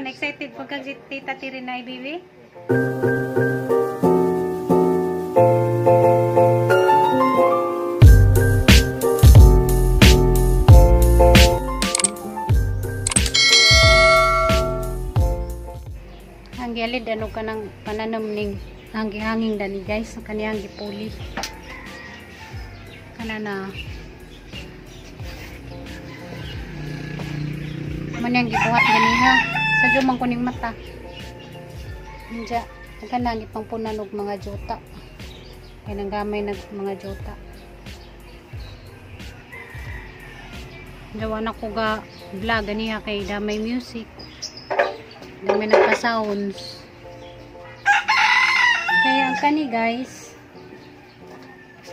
karon excited po kag si Tita Tirinay bibi. Ang gilid ano kanang pananam ning hanging dani guys kaniyang gipuli. Kanana man yang gibuhat ganiha sa jumang kuning mata inja kanang gipangpunan og mga jota kay nang gamay nag mga jota daw na ko ga vlog ganiha kay damay music damay nagpa-sounds kaya ang kani guys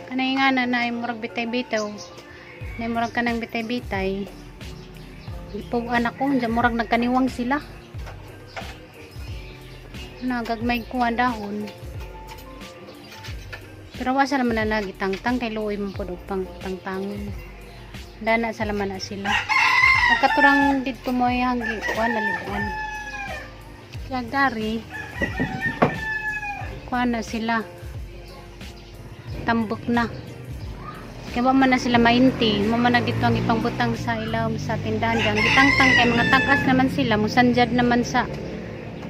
kanay nga na ay murag bitay-bitaw na murag kanang bitay-bitay ipugan ako, dyan murag nagkaniwang sila nagagmay kuha dahon pero wasa naman na nagitangtang kay luoy mo po pang tangtangon dana sa laman na sila nagkaturang dito mo yung hanggi kuha na libuan kaya gari kuha na sila tambok na kaya ba man na sila mainti mo man na dito ang ipangbutang sa ilaw sa tindahan dyan gitangtang kay mga takas naman sila musanjad naman sa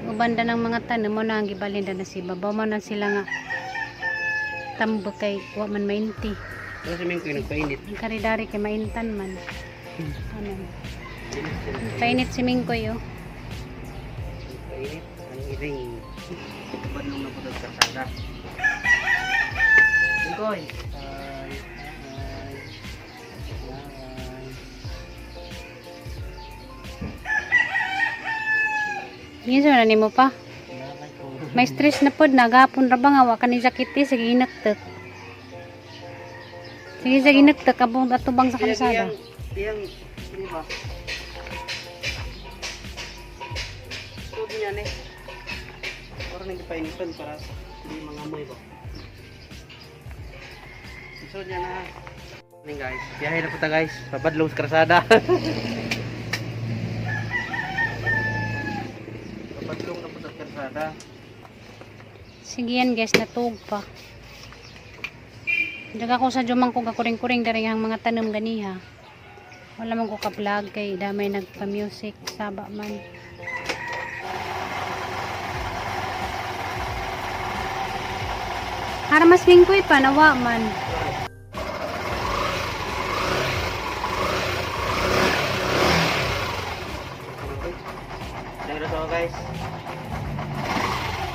ubanda ng mga tanom mo na ang gibalinda na si babaw mo na sila nga tambok kay wa man mainti kasi may ko nagpainit ang karidari kay maintan man ano painit si Mingkoy oh painit ang iring badlong na po sa kasada Mingkoy Minsan na nimo pa. May stress na pod nagapon ra ba nga wa ka ni sakiti sige inaktek. Sige inaktek abong atubang sa kalsada. Tiyang ini ba? Tubig niya ni. Para nang painitan para hindi mangamoy ba. So niya na. Ning guys, biyahe na po ta guys. Papadlong sa kalsada. Papadlong na po sa kalsada. Sige yan guys, natug pa. Daga ko sa jumang ko kakuring-kuring dari ang mga tanom ganiha. Wala man ko ka-vlog kay damay nagpa-music saba man. Para mas Mingkoy pa nawa man. Dagra to guys.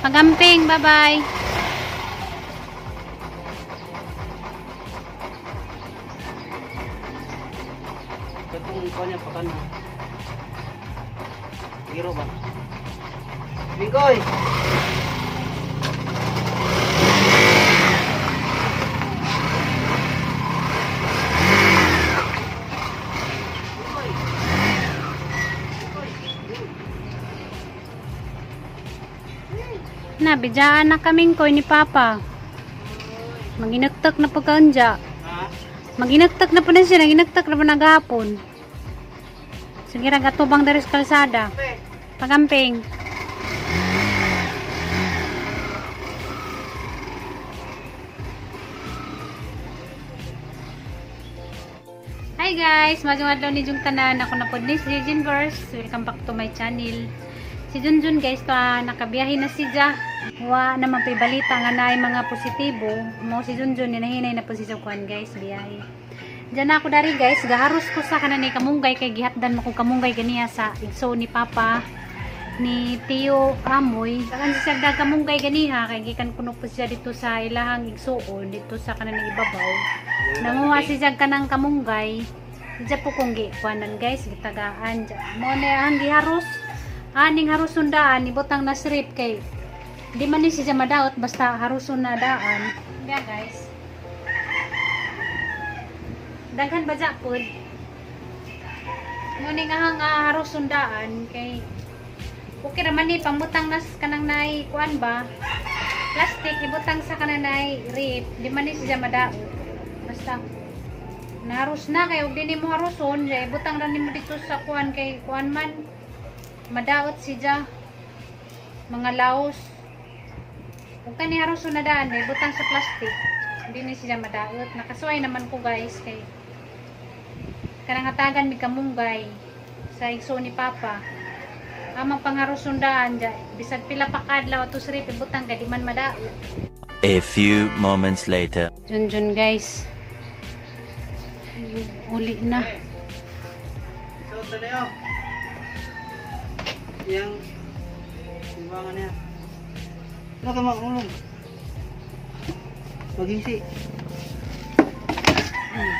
Pagamping, bye-bye. Katong ko niya pakan. Hero ba? Mingkoy. Nabijaan na kaming koy ni Papa. Maginagtak na pagkaunja. Ha? Maginagtak na po na siya. Naginagtak na po naghapon. Sige ra gatubang dari sa kalsada. Pagamping. Hi guys! Magandang adlaw ni Jung tanan. Ako na po ni si Jinverse. Welcome back to my channel. Si Junjun guys, nakabiyahe na si Ja. Wa naman balita nga naay mga positibo. Mo si Junjun hinahinay na po si Juan guys, biyahe. Diyan ako dari guys, gaharos ko sa kananay kamunggay kay gihatdan mo ko kamunggay ganiya sa igso ni Papa ni Tio Amoy. Kan siya dag kamunggay ganiha kay gikan kuno po siya dito sa ilahang igsoon dito sa kananay ibabaw. Nanguha si Jag kanang kamunggay. Diyan po kong gikuanan guys, gitagaan. Mo na ang giharos. Aning haruson daan, ibutang na strip kay di man ni siya madaot basta haruson na daan. Kaya guys. Daghan ba dyan po? Ngunit nga haruson daan kay okay naman ni pambutang nas kanang nai kuan ba? Plastic ibutang sa kanang nai rip, di man ni siya madaot. Basta naharus na kay ug dinhi mo haruson, ibutang ra nimo dito sa kuan kay kuan man. madaot siya. Mga laos. Kung kani haros sunadaan eh, butang sa plastic. Hindi ni siya madaot. Nakasuway naman ko guys kay kanangatagan mi kamunggay sa igso ni Papa. Amang pangaros sundaan dyan. Bisag pila pa kadlaw ato sirip butang kay di man madaot. A few moments later. Jun guys. Ayun, uli na. So, tali oh. Yang timbangan niya. Ano ka maulong? Magisi.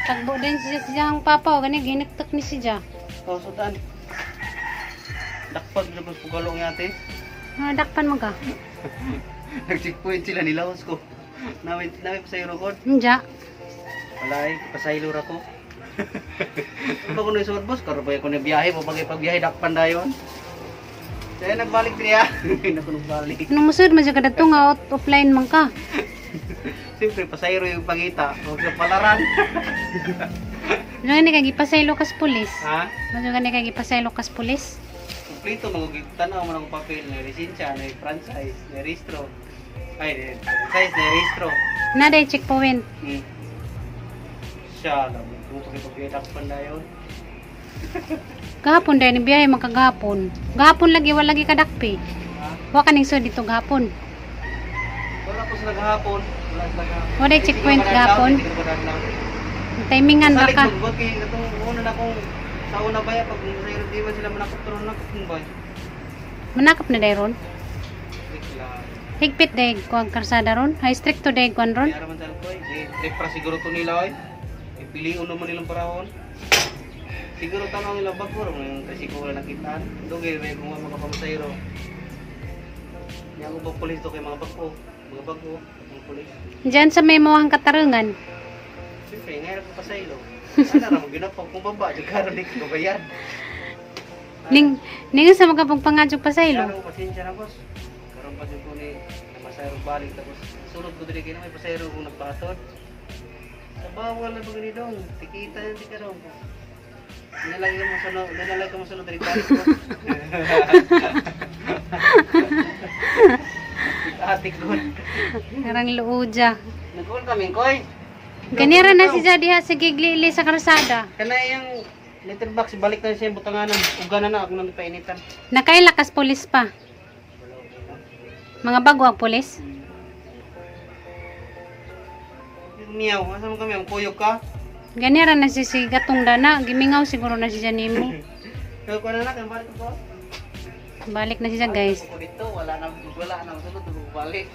Tagbo din siyang Papa. O gani, ginagtak ni siya. Oh, sudan. Dakpag na ko galong yate. Dakpan mo ka? Nag-checkpoint sila nilawas ko. Namin pa sa Eurocode. Hindi. Walay, pasaylo ra ko. Ano ko na isuot boss? Karo ba ko na biyahe mo pagbiyahe dakpan dayon. Saya nagbalik niya. Hindi na ko nagbalik. Anong masud mo siya kadto nga offline man ka? Siyempre, pasayro yung pangita. Huwag sa palaran. Ano gani kay gipasaylo kas pulis? Ha? Ano gani kay gipasaylo kas pulis? Kumplito, magugitanaw mo ng papel. May lisensya, may franchise, may registro. Ay, franchise, may registro. Na day checkpoint. Siya lang. Kung pagbiyahe dakpan dayon. Gahapon day ni biyahe man kagahapon. Gahapon lagi wala lagi kadakpi. Ha? Wa kaning sud dito gahapon. Wala po sila gahapon. Wala sila gahapon. Wala checkpoint gahapon. Timingan ra ka. Salig kay katong una na kung sa una ba pag sayro di man sila manakop pero nakop kung ba. Manakap na day ron. Bigla. Higpit day kuang karsada ron. Hay stricto day kuan ron. Kaya naman ko eh. Tripra siguro to nila eh. Piliun naman nilang parahon. Siguro tanong nila bagor ng kasi ko wala nakitaan. Dugay may kung makapamasayro. Yang ubang pulis to kay mga bago. Mga bago, mga pulis. Diyan sa may mawang katarungan. Siyempre, ngayon ko pasaylo. Ano na mo ginapag kung baba, di karon di ko bayad. Ning sa magapagpangadyo pasaylo. Kaya pasensya na boss. Karon pa jud ko ni masayro balik tapos sulod ko diri kay may pasayro kung nagpatod. Sa bawal na bagay dong, tikita yung tika dong. Nalagay ka mo sunod diri balik ko. Atik ko. Karang luudya. Nagkul kami koy. Ganira na siya diha sa giglili sa karsada. Kana yung letterbox balik na siya butanganan. Ugana na ako nang painitan. Nakailakas pulis pa. Mga bago ang pulis. Miyaw, asa mo kami ang kuyog ka? Ganira na si gatong dana. Gimingaw siguro na siya nimo. Kaya ko na kan balik ko. Balik na siya guys. Ako dito wala na sunod balik.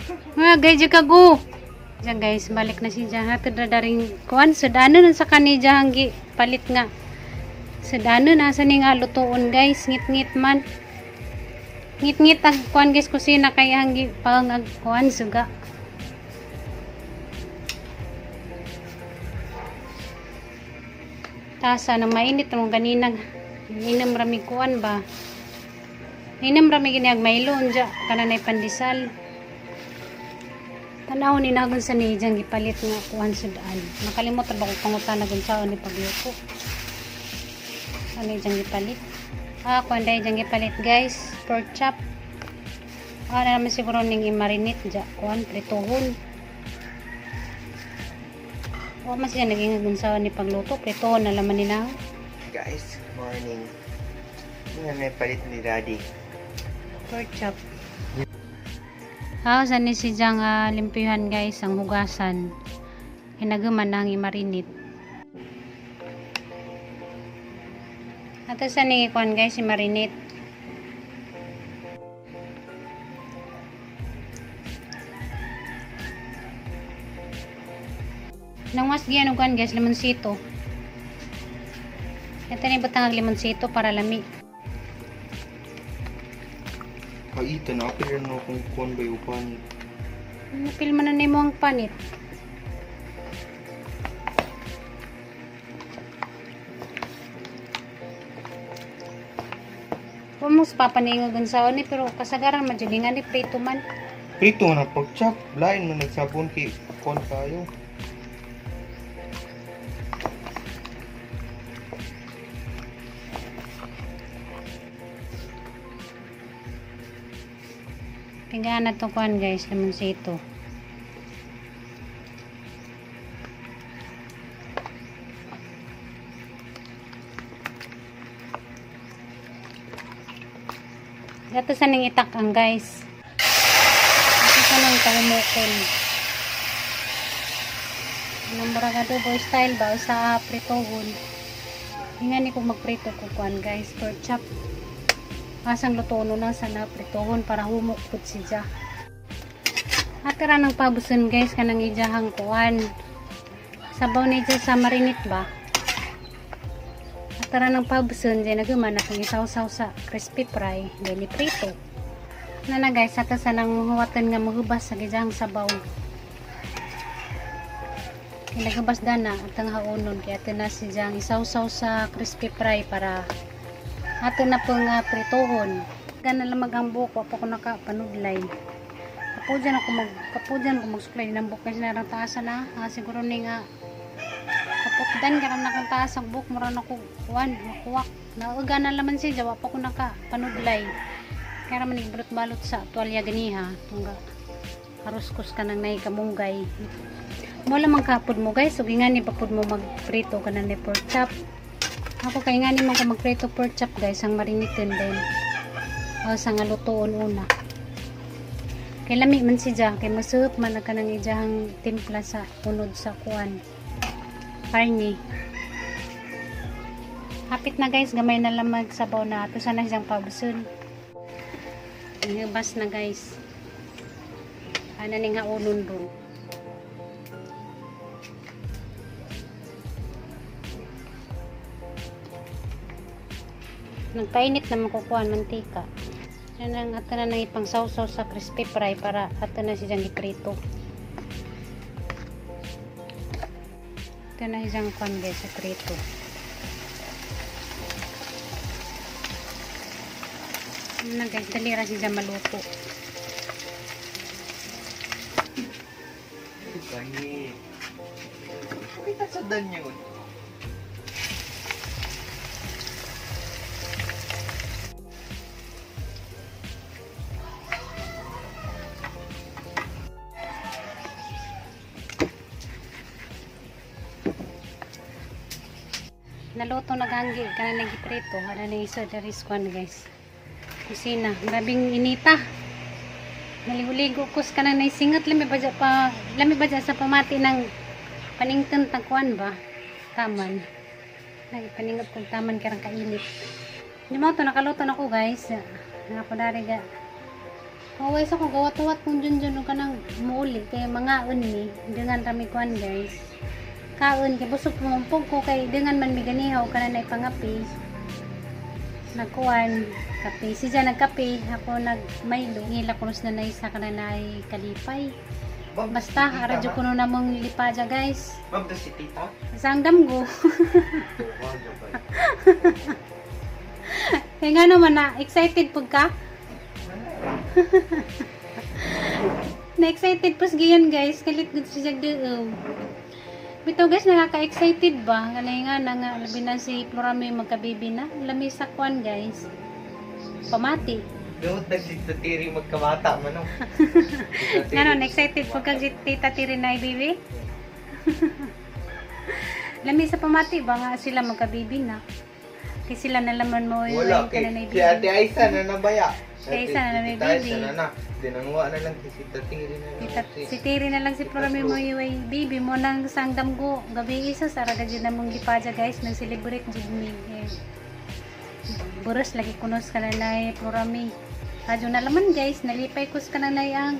Guys, ka go. Diyan guys, balik na siya. Hatod na daring kuan. Sudano na sa kanija hanggi palit nga. Sudano na sa nga lutuon guys. Ngit-ngit man. Ngit-ngit ang kuan guys kusina kaya hanggi pang kuan suga. Tasa na mainit mong ganina. Inam rami kuan ba? Inam rami ginag Milo unja kananay pandesal. Tanaw ni nagon sa ni jang gipalit nga kuan sudan. Nakalimot ra ba ko pangutan nagon sa ni pagluto. Ano jang gipalit? Kuan day jang gipalit guys, pork chop. Na naman siguro ning i-marinate ja kuan prituhon. O mas yan naging gunsawa ni pagluto, prituhon na laman nila. Guys, good morning. Ngayon may palit ni Daddy. Pork chop. Saan ni si Jang limpihan guys ang hugasan. Hinagaman na ang i-marinate. Ato sa ni kuan guys i-marinate. Nang mas giyan kuan guys limonsito. Ito ni butang ang limonsito para lami. Ito na, pero na kung kuwan ba yung upan. Napilman na nimo ang panit. Huwag mo sa papaningagan sa ni pero kasagaran madyalingan ni prito man. Prito na pag-chop. Lain mo nagsabon kay kuwan kayo. Pigaan na to kuan guys, lemonsito. Gato sa ning itak ang guys. Gato sa nang kahumukon. Anong murag adobo style ba o sa pritohon. Hingan ni kung magprito ko kuan guys, pork chop. Asang lutono na sa napritohon para humok pud siya. Atira ng pabuson guys kanang ijahang kuan. Sabaw ni dyan sa marinit ba? Atira ng pabuson dyan nagaman at isaw-saw sa crispy fry. Dili prito. Na guys, ata sa nang huwatan nga mahubas sa gijahang sabaw. Kinagubas dana at ang haunon kaya ito na siya isaw-saw sa crispy fry para ato na pong pritohon. Gana lamag ang buko pa ko nakapanudlay. Kapudyan ko magsuklay ng buko kasi narang taasan na. Siguro ni nga kaputdan ka rin nakang taas ang buko mara na ko kuwan, makuwak. Naugana laman siya, wa pa ko nakapanudlay. Kaya naman nagbalot-balot sa tuwalya ganiha. Tungga haruskos ka nang naikamungay. Wala mang kapod mo guys, so nga ni papud mo magprito ka na ni pork chop. Ako kay nga ni mo ka magprito pork chop guys, ang marinitin din. O sa nga lutoon una. Kay lami man siya, kay masup man ka nang ijahang timpla sa unod sa kuan. Karni. Hapit na guys, gamay na lamag sabaw na. Ito sana siyang pabusun. Ingabas na guys. Ano ning haunon doon. Nagpainit na makukuha mantika. Yan ang ato na nang ipang sausaw sa crispy fry para ato na siyang iprito. Ito na siyang kuan guys sa prito. Yan na guys, dalira siya maluto. Kahit. Bakit nasadan yun? Naluto naganggi kana nagiprito ana ni iso dari squan guys. Kusina, grabing inita. Naligo-ligo kus kana nay singat lami ba sa pamati ng panington tagkuan ba? Taman. Nagpaningot kung taman karang kainit. Di mo to nakaluto na ko guys. Ako dari ga. Always ako gawat-wat kung junjun kanang muuli kay mga ni dengan rami kuan guys. Kaon kay busog pumumpog ko kay dengan man miganihaw kana nay pangapi. Nagkuan kape siya nagkape ako nagmaylo ngila kunos na nay sa kana nay kalipay. Basta aradyo kuno namong lipaja guys. Ma'am, si tita? Sang damgo. Kaya nga naman na excited pug ka? Na excited pus giyan guys kalit gud siya duo. Bito guys, nakaka-excited ba? Kanay nga na nga, labi na si Florami magkabibi na. Lami sa kwan guys. Pamati. Gawat na si Tiri magkamata man no? Ganon, excited pag si Tita Tiri na ibibi? Lami sa pamati ba nga sila magkabibi na? Kasi sila nalaman mo yung wala, ka na ibibi. si Ate Aisa na nabaya. Si Aisa na may Ate Aisa bibi. na na. Dinangwa na lang si Tiri na lang. Si Tiri na lang si Florami mo yung bibi mo nang sang damgo. Gabi isa, saraga dyan na mong lipaja guys. Nang celebrate dyan mi. Buros lagi kunos ka na na Florami. Radyo na laman guys, nalipay kus ka na na ang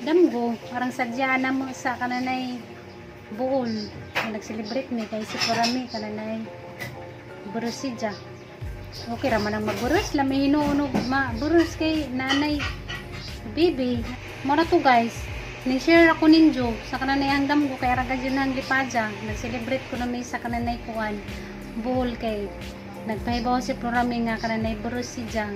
damgo. Parang sadya na mo sa ka na na buol. Nag-celebrate mi kay si Florami ka na na buros siya. Okay raman ang magburos. Lami hinuunog buros kay nanay bibi. Mara to guys. Ni-share ako ninyo sa kananay hangdam ko kay raga dyan ang lipaja. Nag-celebrate ko na may sa kananay kuwan. Buhol kay nagpahibaw si Florami nga kananay buros siya.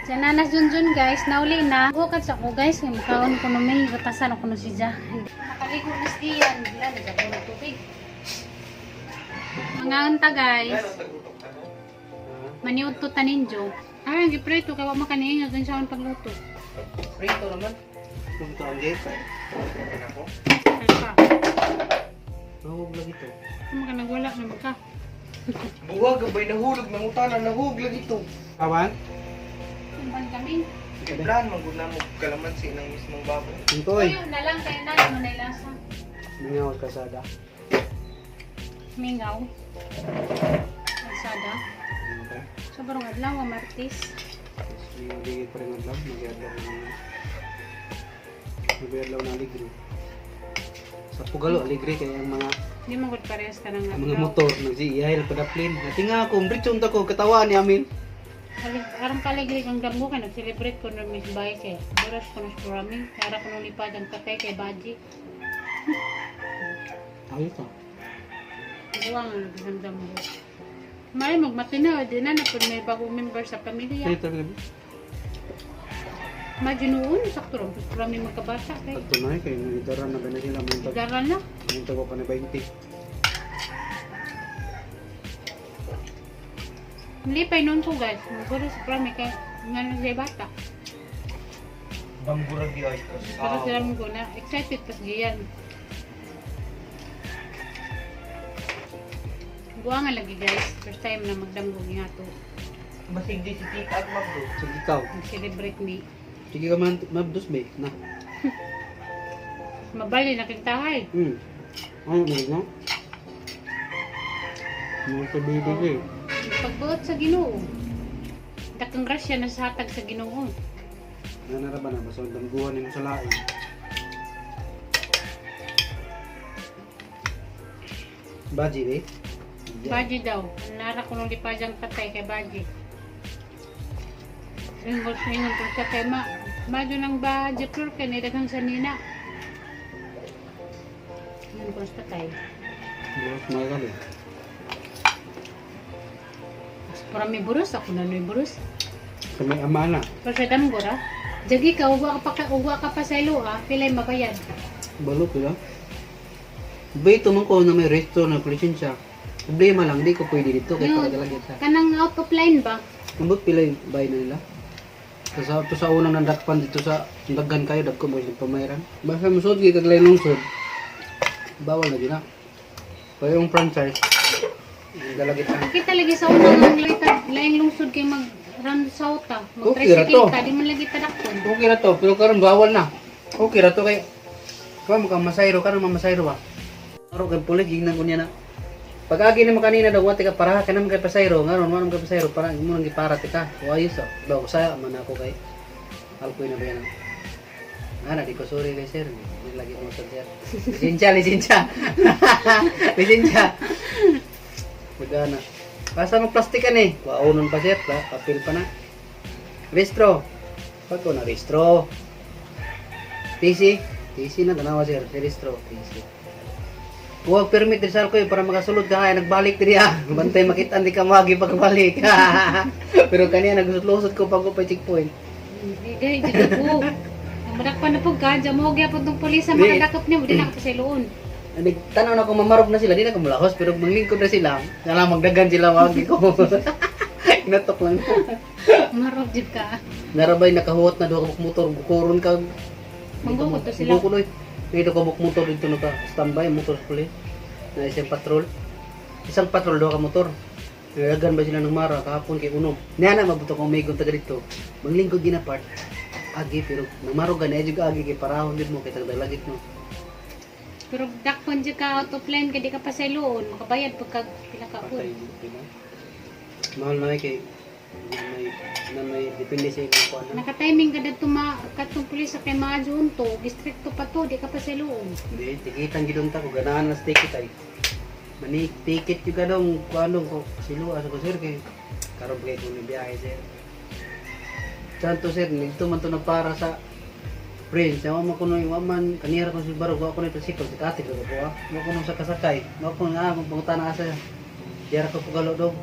Diyan nanas Junjun guys. Nauli na. Bukad sa ko guys. Makaon ko na may batasan ako na siya. Nakaligo na siyan. Wala, nagkapo ng tubig. Mga anta guys. Maniud to taninjo. Ay, giprito kay wa makaniingat din sa pagluto. Prito naman. Prito ang gate. Ako. Ay pa. Nahug lagi to. Ano ka nagwala na ka? Buwag, gabay nahulog ng utana, nahug lagi to. Awan? Simpan kami. Iblan, maguna mo kalamansi ng mismong baboy. Intoy. Ayun na lang kaya na mo na ilasa. Mingaw kasada. Mingaw. Kalsada. Okay. Sobrang adlaw, Martis. Hindi pa rin adlaw, mag-adlaw na aligre. Sa Pugalo, aligre kaya ang mga Hindi mo gud parehas ka ng mga motor nagsiiyahil pa daplin. Natinga ako, britson ta ko katawan ni amin. Arang kaligri kang damgo ka nag-celebrate ko ng Miss Bay kay Boras ko na sa ramen. Para ko nung lipad ang kakay kay Baji. Ayos ah. Buwang ang nagdamdam mo. May magmatina, di na po may bagong member sa pamilya. Kaya talaga. Majunoon, sakto rin. Gusto kami magkabata kay. Pag tunay kayo, nagdaran na ba na sila may tag. Daran na. May tag ko pa na 20. Lipay noon ko guys. Maguro sa prami kay nga nang siya bata. Bamburag di ay. Para sila mong na excited pas giyan. Buwangan lagi guys. First time na magdamgo nga to. Basig di si Tita at Magdo. Sige ikaw. Mag-celebrate me. Sige ka man, mabdos ba? Na. Mabali na kintahay. Ano na? Mga kabili ko eh. Pagbuot sa Ginoo. Dakang grasya na sa hatag sa Ginoo. Nanara ba na? Basta damguhan mo sa lain. Baji eh? Baji daw. Nara ko nung lipadyang katay kay Baji. Ringos ningon ko sa kay Madyo ng Baji Flor kay nidagang sa Nina. Yan ko sa katay. Bukas mga kali. Para may burus, ako na may burus. Sa may ama na. Pero sa damgora, jagi ka, ugwa ka pa sa ilo pilay mabayad. Balok yun ah. Bito man ko na may resto na lisensya. Problema lang, di ko pwede dito kaya Yun. pagdalagyan sa. Kanang out of line ba? Ambot pilay bay na nila. To sa unang nandakpan dito sa daggan kayo, dagko mo yung pamayran. Basta musod kay kaglay lungsod. Bawal na gina. Kaya yung franchise, dalagit ang Kita lagi sa unang lain lungsod kay mag-run sa uta. Okay ra to. Mag-tricycle ka, di man lagi tadakon. okay na to, pero karon bawal na. Okay na to kay kung masayro ka naman masayro ba? Aro kay pulis gignan ko niya na. Pag-agi naman kanina daw wati ka para ka naman kay pasayro, ngaron mo naman kay pasayro para imo nang gipara ka. O ayos ah. Daw saya man ako kay alkoy na ba yan. Ana di ko sorry kay sir. Di lagi mo sa sir. Lisensya. Lisensya. Pagana. Basta mo plastikan eh. Waunon pa sir, papel pa na. Restro. Pag ko na restro. TC na tanawa sir, restro, TC. Huwag permit din sa ko para makasulod ka kaya nagbalik din ah. Bantay makita hindi ka magi pagbalik. Pero kaniya nagusot-lusot ko pag ko pa checkpoint. Hindi ko. Madakpan na po ka, dyan mo gyapon tong pulis sa makadakop niya, di na ka sa iloon. Nagtanaw na ko mamarog na sila, di na ko mulakos, pero maglingkod na sila. Nalang magdagan sila, magi ko. Inatok lang. Marog jud ka. Narabay nakahuwat na doon ka motor, bukuron ka. Manggugod to sila. Bukuloy. Dito ka buk motor dito na ka standby motor police. Na isang patrol. Isang patrol doon ka motor. Nagagan ba sila ng mara kahapon kay unom. Niya na mabuto kong umigon taga dito. Maglingkod ginapart. Agi pero namarogan na juga agi kay parahon din mo kay tagdalagit no. Pero dakpon jud ka out of line kay di ka pa sa iloon, makabayad pagka pila ka Patay ud. mo, diba? Mahal na kay na may depende sa ibang kuan. Naka-timing ka dito katong pulis sa kay mga junto, distrito pa to, di ka pa sa iloon. Hindi, tikitan gidon ta ko ganahan na ticket ay. Mani ticket juga dong kuanong ko silua sa ko sir kay karon kay ko ni biyahe sir. Santo sir, nito man to na para sa friends. Yawa mo kuno yung waman kanira ko si baro ko na tricycle si Kati ko ko. Mo kuno sa kasakay. Mo kuno nga kung punta na asa. Diyara ko pugalo dog.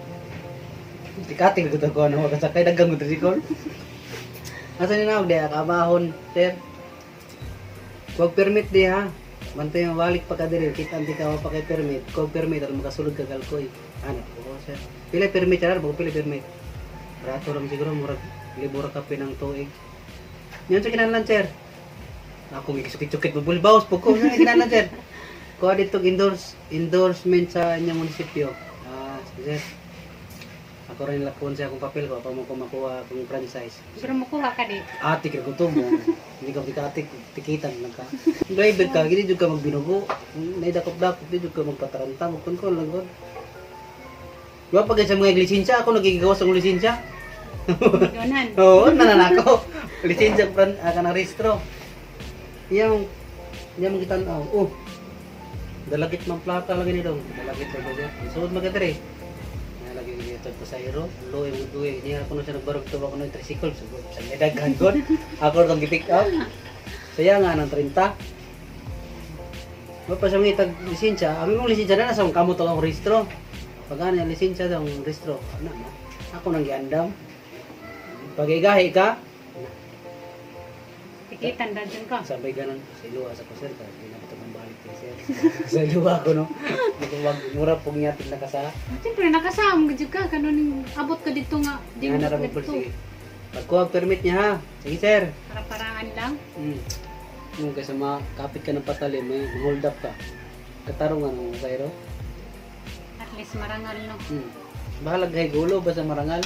Si Kati ko to ko na kasakay dagang ko tricycle. Asa ni na dia kabahon sir. Kog permit di ha. Bantay mo balik pa ka diri kita anti ka pa kay permit. Kog permit at makasulod ka galkoy. Anak ko sir. Pila permit ra, bago pila permit. Barato lang siguro, murag libura kape ng tuig. Yan sa kinahanglan, sir. Ako may sukit-sukit bubulbaos pag ko sa kinahanglan, sir. Kuha dito endorsement sa inyong munisipyo. Sir. Ako rin lakon sa akong papel ko para mo ko makuha akong franchise. Pero makuha ka di. Atik ra ko to mo. Hindi ka atik tikitan lang ka. Driver ka, gini jud ka magbinugo. Naidakop-dakop di jud ka magpataranta, magkonkol lang gud. Wa pag sa mga lisensya ako nagigawas ng lisensya. Donan. Oo, nananakaw. Lisensya ka ng rehistro. Yang kita dalagit man plata lagi ni dong. Dalagit ra siya. Suod magadre. Lagi dito ko sa iro, loy mo duwe. Niya ako na siya nagbarog to ako ng tricycle sa medaghan god. Ako tong gipick up. Saya nga ng 30. Wa pa sa mga tag lisensya, ang mong lisensya na sa kamot ang rehistro. Pag ano yung lisensya sa rehistro, ano na. Ako nang giandam. Pag igahi ka, Tikitan na dyan ka. sabay ganon sa iluwa sa kusir ka. Hindi na ito ng balik kay sir. Sa iluwa ko no. Wag mura pong yatin na kasa. Siyempre, nakasama ka dyan ka. Kanuning abot ka dito nga. Di mo Yan na ka ramon dito. sige. Pagkuha ang permit niya ha. Sige sir. Para-paraan lang. Yung kasi makapit ka ng patalim, may hold up ka. Katarungan mo sa iro. At least marangal no. Bahalag kay gulo, basta marangal.